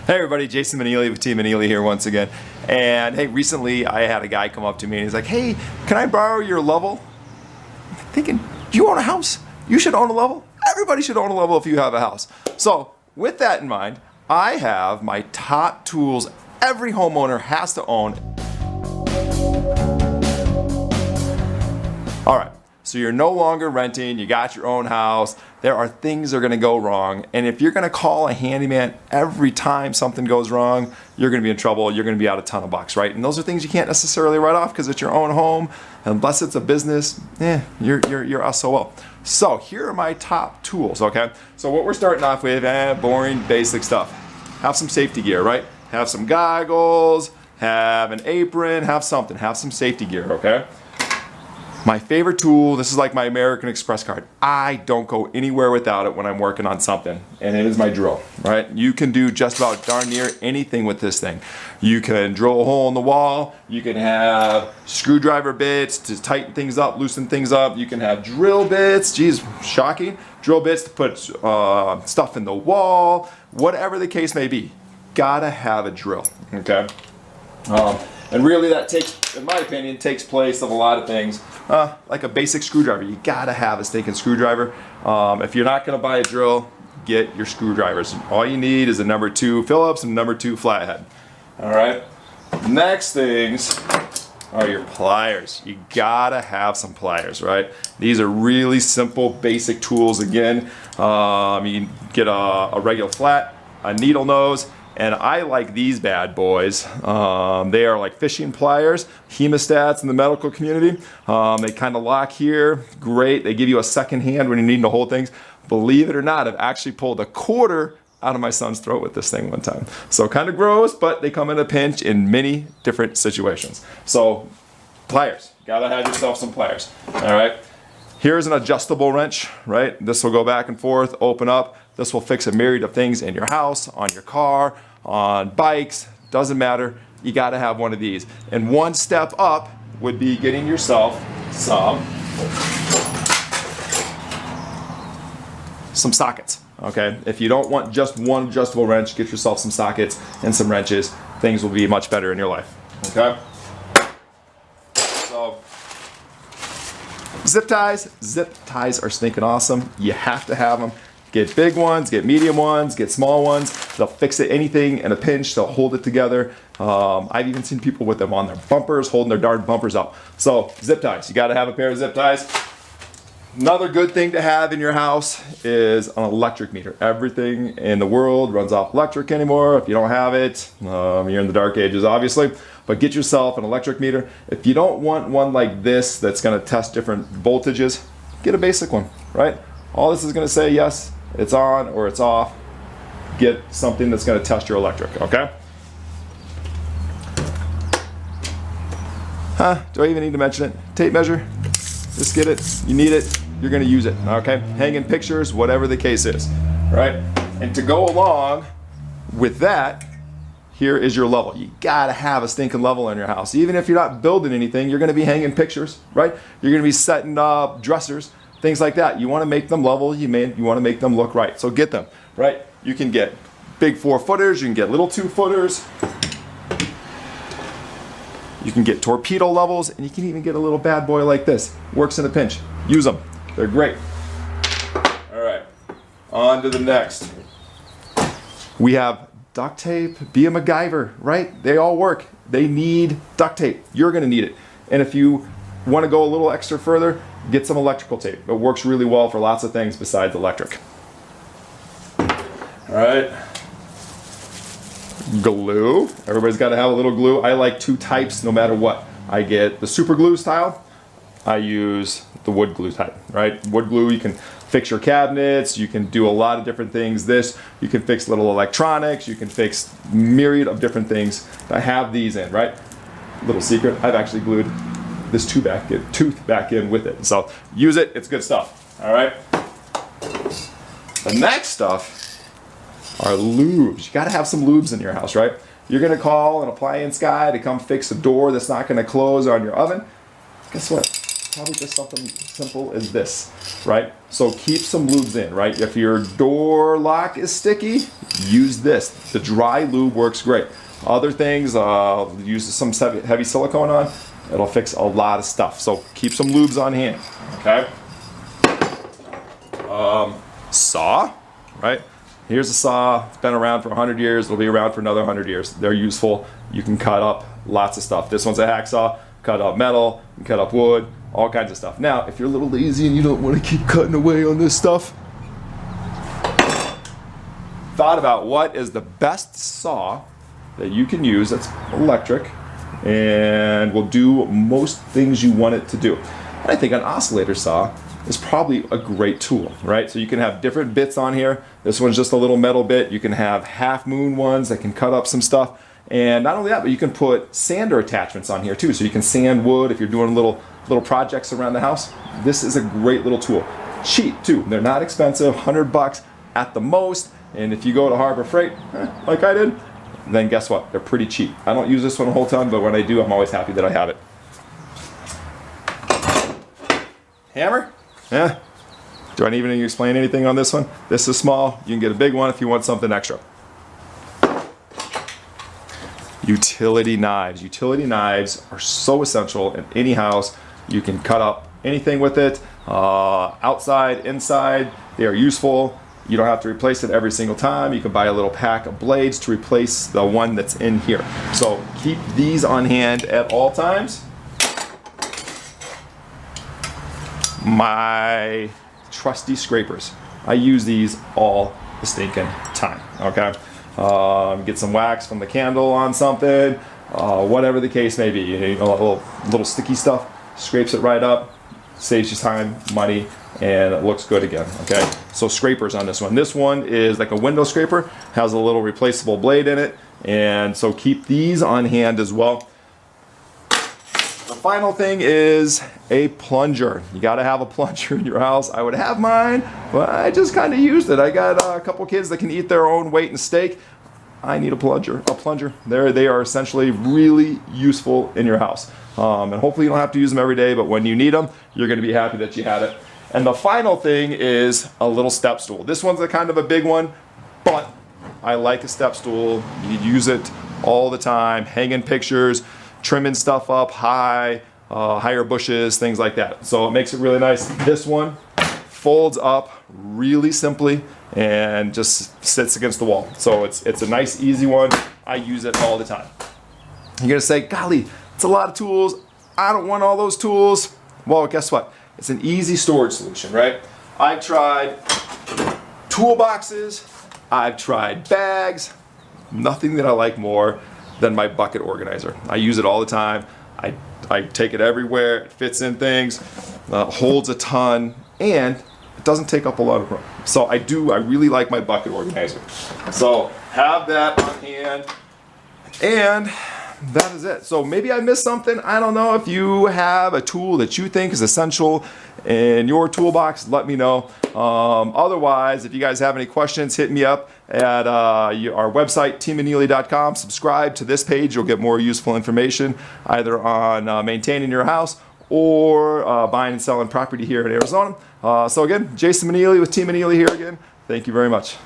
Hey everybody, Jason Manili with Team Manili here once again. And hey, recently I had a guy come up to me and he's like, hey, can I borrow your level? I'm thinking, do you own a house? You should own a level. Everybody should own a level if you have a house. So with that in mind, I have my top tools every homeowner has to own. All right. So you're no longer renting, you got your own house, there are things that are gonna go wrong, and if you're gonna call a handyman every time something goes wrong, you're gonna be in trouble, you're gonna be out a ton of bucks, right? And those are things you can't necessarily write off because it's your own home, unless it's a business, you're SOL. So here are my top tools, okay? So what we're starting off with, boring, basic stuff. Have some safety gear, right? Have some goggles, have an apron, have something, have some safety gear, okay? My favorite tool, this is like my American Express card. I don't go anywhere without it when I'm working on something, and it is my drill, right? You can do just about darn near anything with this thing. You can drill a hole in the wall, you can have screwdriver bits to tighten things up, loosen things up, you can have drill bits, geez, shocking, drill bits to put stuff in the wall, whatever the case may be. Gotta have a drill, okay? And really that takes, in my opinion, takes place of a lot of things. Like a basic screwdriver, you gotta have a stinking screwdriver. If you're not gonna buy a drill, get your screwdrivers. All you need is a number 2 Phillips and number 2 flathead. All right, next things are your pliers. You gotta have some pliers, right? These are really simple, basic tools. Again, you can get a regular flat, a needle nose, and I like these bad boys. They are like fishing pliers, hemostats in the medical community. They kind of lock here, great. They give you a second hand when you need to hold things. Believe it or not, I've actually pulled a quarter out of my son's throat with this thing one time. So kind of gross, but they come in a pinch in many different situations. So pliers, gotta have yourself some pliers, all right? Here's an adjustable wrench, right? This will go back and forth, open up. This will fix a myriad of things in your house, on your car, on bikes, doesn't matter. You gotta have one of these. And one step up would be getting yourself some sockets, okay? If you don't want just one adjustable wrench, get yourself some sockets and some wrenches. Things will be much better in your life, okay? So, zip ties are stinking awesome. You have to have them. Get big ones, get medium ones, get small ones. They'll fix it, anything in a pinch, they'll hold it together. I've even seen people with them on their bumpers, holding their darn bumpers up. So zip ties, you gotta have a pair of zip ties. Another good thing to have in your house is an electric meter. Everything in the world runs off electric anymore. If you don't have it, you're in the dark ages obviously, but get yourself an electric meter. If you don't want one like this that's gonna test different voltages, get a basic one, right? All this is gonna say, yes, it's on or it's off. Get something that's gonna test your electric, okay? Do I even need to mention it? Tape measure, just get it, you need it, you're gonna use it, okay? Hanging pictures, whatever the case is, right? And to go along with that, here is your level. You gotta have a stinking level in your house. Even if you're not building anything, you're gonna be hanging pictures, right? You're gonna be setting up dressers, things like that. You want to make them level, you want to make them look right. So get them, right? You can get big 4-footers, you can get little 2-footers. You can get torpedo levels, and you can even get a little bad boy like this. Works in a pinch. Use them. They're great. All right, on to the next. We have duct tape. Be a MacGyver, right? They all work. They need duct tape. You're going to need it. And if you want to go a little extra further, get some electrical tape. It works really well for lots of things besides electric. All right. Glue. Everybody's got to have a little glue. I like 2 types no matter what. I get the super glue style. I use the wood glue type, right? Wood glue, you can fix your cabinets, you can do a lot of different things. This, you can fix little electronics, you can fix myriad of different things. I have these in, right? Little secret, I've actually glued this tooth back in with it. So use it, it's good stuff, all right? The next stuff are lubes. You gotta have some lubes in your house, right? You're gonna call an appliance guy to come fix a door that's not gonna close on your oven. Guess what? probably just something simple as this, right? So keep some lubes in, right? If your door lock is sticky, use this. The dry lube works great. Other things, use some heavy silicone on. It'll fix a lot of stuff. So keep some lubes on hand, okay? Saw, right? Here's a saw. It's been around for 100 years. It'll be around for another 100 years. They're useful. You can cut up lots of stuff. This one's a hacksaw. Cut up metal, you can cut up wood, all kinds of stuff. Now, if you're a little lazy and you don't want to keep cutting away on this stuff, thought about what is the best saw that you can use that's electric and will do most things you want it to do. And I think an oscillator saw is probably a great tool, right? So you can have different bits on here. This one's just a little metal bit. You can have half moon ones that can cut up some stuff. And not only that, but you can put sander attachments on here too. So you can sand wood if you're doing little projects around the house. This is a great little tool. Cheap too. They're not expensive, $100 at the most. And if you go to Harbor Freight, like I did, then guess what? They're pretty cheap. I don't use this one a whole ton, but when I do, I'm always happy that I have it. Hammer? Yeah. Do I need to explain anything on this one? This is small. You can get a big one if you want something extra. Utility knives. Utility knives are so essential in any house. You can cut up anything with it, outside, inside. They are useful. You don't have to replace it every single time. You can buy a little pack of blades to replace the one that's in here. So keep these on hand at all times. My trusty scrapers. I use these all the stinking time, okay? Get some wax from the candle on something, whatever the case may be. You know, little sticky stuff, scrapes it right up, saves you time, money, and it looks good again, okay? So scrapers on this one. This one is like a window scraper, has a little replaceable blade in it, and so keep these on hand as well. The final thing is a plunger. You gotta have a plunger in your house. I would have mine, but I just kind of used it. I got a couple kids that can eat their own weight in steak. I need a plunger. They are essentially really useful in your house. And hopefully you don't have to use them every day, but when you need them, you're gonna be happy that you had it. And the final thing is a little step stool. This one's a kind of a big one, but I like a step stool. You use it all the time, hanging pictures, trimming stuff up high, higher bushes, things like that. So it makes it really nice. This one folds up really simply and just sits against the wall. So it's a nice, easy one. I use it all the time. You're gonna say, golly, it's a lot of tools. I don't want all those tools. Well, guess what? It's an easy storage solution, right? I've tried toolboxes, I've tried bags, nothing that I like more than my bucket organizer. I use it all the time. I take it everywhere. It fits in things, holds a ton, and it doesn't take up a lot of room. So I really like my bucket organizer. So have that on hand, and that is it. So maybe I missed something. I don't know. If you have a tool that you think is essential in your toolbox, let me know. Otherwise, if you guys have any questions, hit me up at our website, teammaneely.com. Subscribe to this page. You'll get more useful information either on maintaining your house or buying and selling property here in Arizona. So again, Jason Maneely with Team Maneely here again. Thank you very much.